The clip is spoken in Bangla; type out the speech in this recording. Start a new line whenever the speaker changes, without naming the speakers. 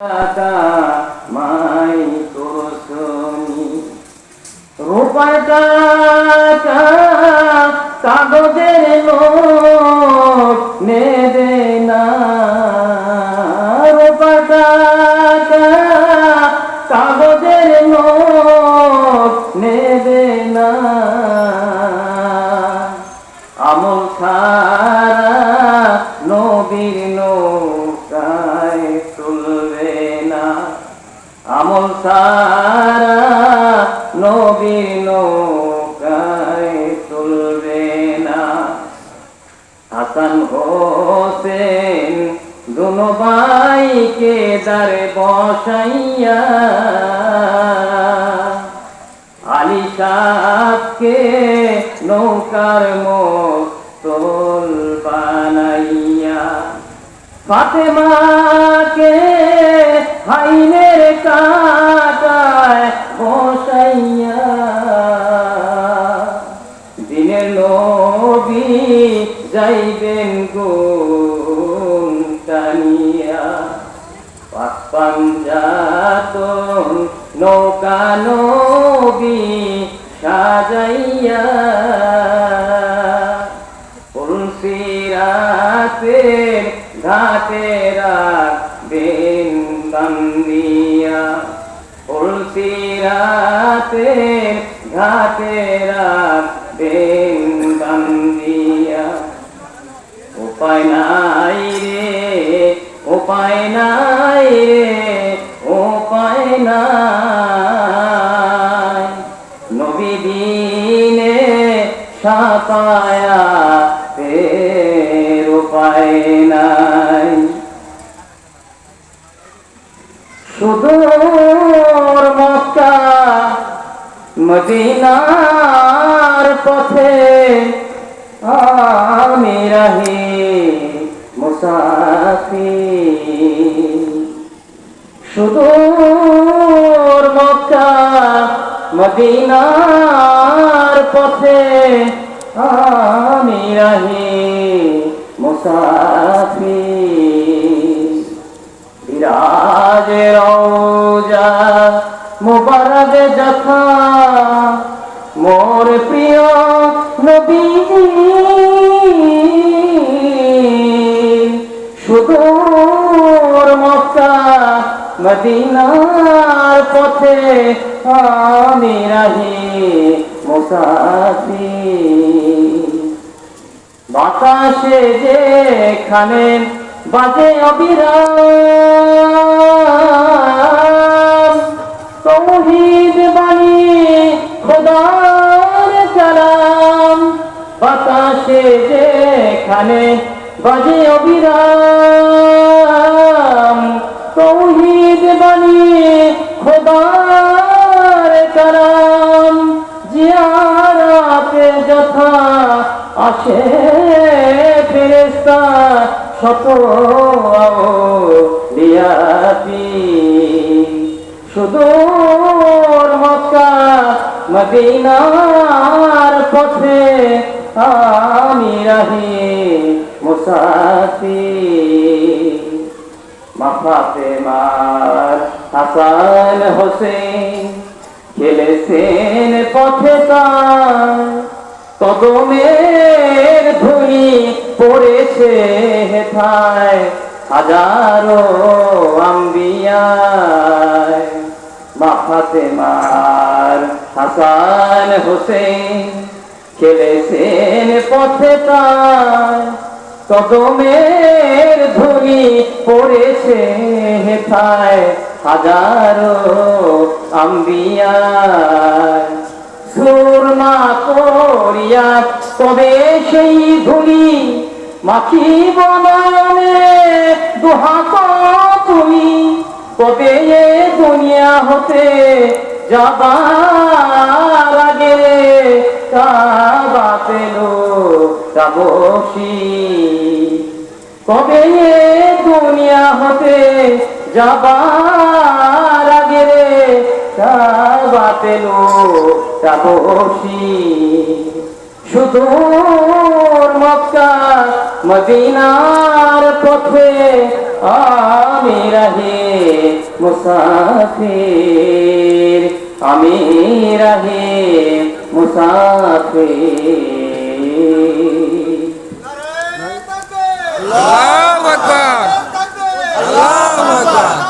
মাই করছনি রূপার টাকা কাগজের নোট নেবে না, রূপার টাকা কাগজের নোট নেবে না, আমল ছাড়া নবীর নৌকায় চলবে না, আমল ছাড়া নবীর নৌকায় চলবে না। হাসান হোসেন দুনো ভাইকে দাঁড়ে বসাইয়া আলী সাহকে নৌকার মোস্তল বানাইয়া ফাতেমাকে হাইনের কাটায় বসাইয়া দিনের নবী যাইবেন গুণ টানিয়া পাক পাঞ্জাতন নৌকা নবী সাজাইয়া পুলসিরাতের ঘাটে রাখবেন বান্দিয়া, পুলসিরাতের ঘাটে রাখবেন বান্দিয়া। উপায় নাই রে, উপায় নাই রে, উপায় নাই, নবী দিনে সাফায়াতের উপায় নাই। সুদূর মক্কা মদিনার পথে আমি রাহি মুসাফির, সুদূর মক্কা মদিনার পথে আমি রাহি মুসাফির। বিরাজে রওজা মুবারক যথা মোর প্রিয় নবীজি, সুদূর মক্কা মদিনার পথে আমি রাহি মুসাফির। বাতাসে যেখানে বাজে অবিরাম তৌহিদ বাণী খোদার কালাম, বাতাসে যেখানে বাজে অবিরাম তৌহিদ বাণী খোদার কালাম, জিয়ারাতে যথা আসে ফেরেশতা শত আউলিয়াতি, সুদূর মক্কা মদিনার পথে আমি রাহি মুসাফির। মা ফাতেমার হাসান হোসেন খেলেছেন পথে তার, কদমের ধুলি পড়েছে হেথায় হাজারো আম্বিয়ায়। মা ফাতেমার হাসান হোসেন খেলেছেন পথে তার, কদমের ধুলি পড়েছে হেথায় হাজারো আম্বিয়ায়। সুরমা করিয়া তবে সেই ধুলি মাখিব নয়নে দুহাত তুলি, তবে এ দুনিয়া হতে যাবার আগে কাবা পেল তাবসী, তবে এ দুনিয়া হতে যাবার আগে কাবা পেল তাবসী। সুদূর মক্কা মদিনার পথে আমি রাহে মুসাফির, আমি রাহে মুসাফির।
আল্লাহু আকবার, আল্লাহু আকবার।